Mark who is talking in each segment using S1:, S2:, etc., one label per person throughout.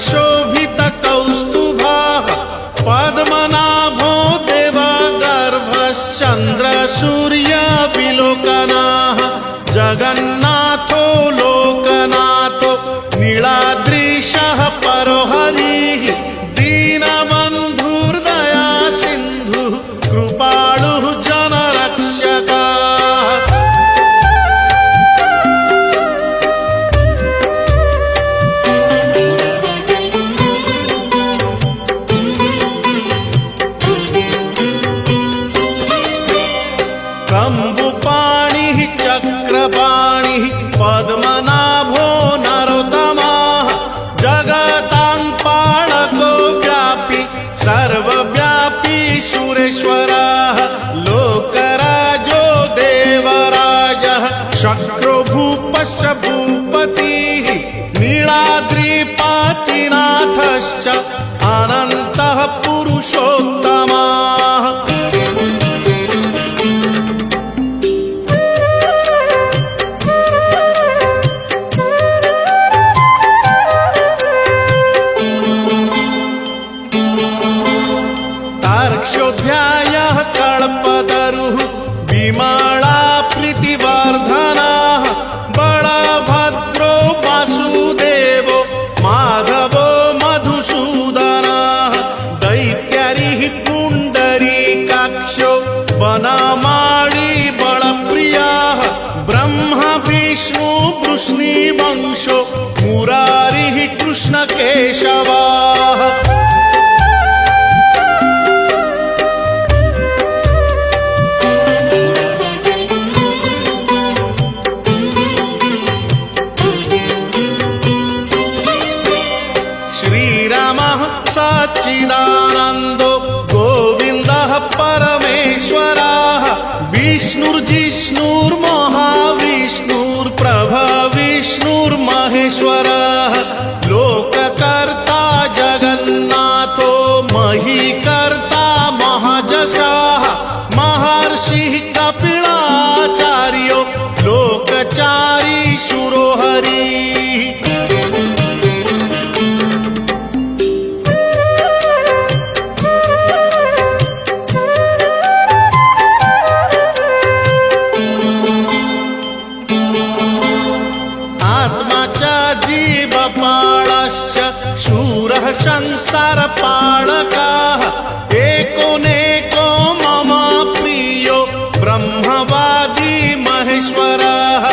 S1: शोभित कौस्तुभः पद्मनाभो देवगर्भश्चन्द्र सूर्य विलोकनः जगन्नाथो लोकनाथो नीलाद्रीशः परो हरिः दीनबन्धुर्दया सिन्धुः कृपालुः जनरक्षकः। कम्बुपाणिः चक्रपाणिः पद्मनाभो नरोत्तमः जगतां पालको व्यापी सर्वव्यापी सुरेश्वरः लोकराजो देवराजः शक्रो भूपस्य भूपतिः नीलाद्रिपतिनाथश्च अनन्तः पुरुषोत्तमः। तार्क्ष्योऽध्यायः कल्पतरुः विमला प्रीतिवर्धनः बलभद्रो वासुदेवो माधवो मधुसूदनः दैत्यारिः पुण्डरीकाक्षो वनमाली बलप्रियः ब्रह्मा विष्णु वृष्णिवंशो मुरारिः कृष्णकेशवः। श्रीरामः सच्चिदानन्दो गोविन्दः परमेश्वरः विष्णुर्जिष्णुर्महाविष्णुर्प्रभविष्णुर्महेश्वरः लोककर्ता जगन्नाथो महीकर्ता महाजशः महर्षिः कपिलाचार्यो लोकचारी सुरोहरिः। आत्मा च जीवपालश्च शूरः संसारपालकः एकोनेको मम प्रियो ब्रह्मवादी महेश्वरः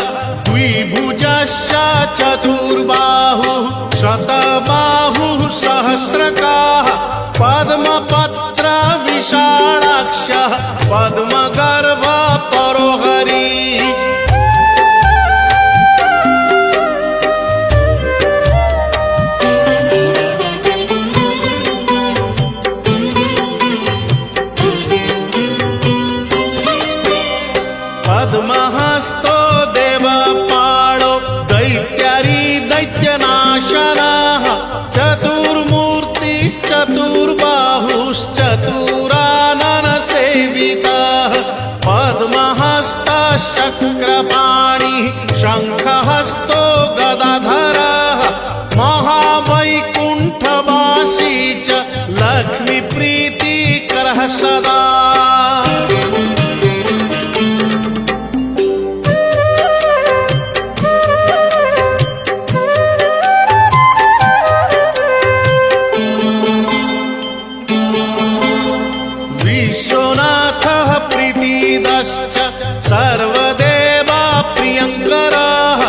S1: द्विभुजश्च चतुर्बाहुः शतबाहुः सहस्रकः पद्मपत्र विशालाक्षः पद्मगर्भ परो हरिः। पद्महस्तो देवपालो दैत्यारी दैत्यनाशनः चतुर्मूर्तिश्चतुर्बाहुश्चतुराननसेवितः पद्महस्तश्चक्रपाणिः शङ्खहस्तो गदाधरः महावैकुण्ठवासी च लक्ष्मीप्रीतिकरः सदा। विश्वनाथः प्रीतिदश्च सर्वदेवा प्रियङ्करः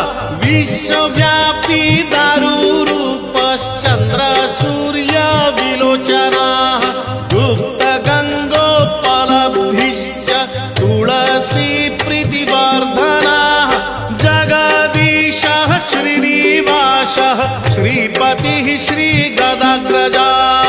S1: विश्वव्यापी दारुरूपश्चन्द्र सूर्य विलोचनः गुप्तगङ्गोपलब्धिश्च तुलसी प्रीतिवर्धनः जगदीशः श्रीनिवासः श्रीपतिः श्रीगदाग्रजः।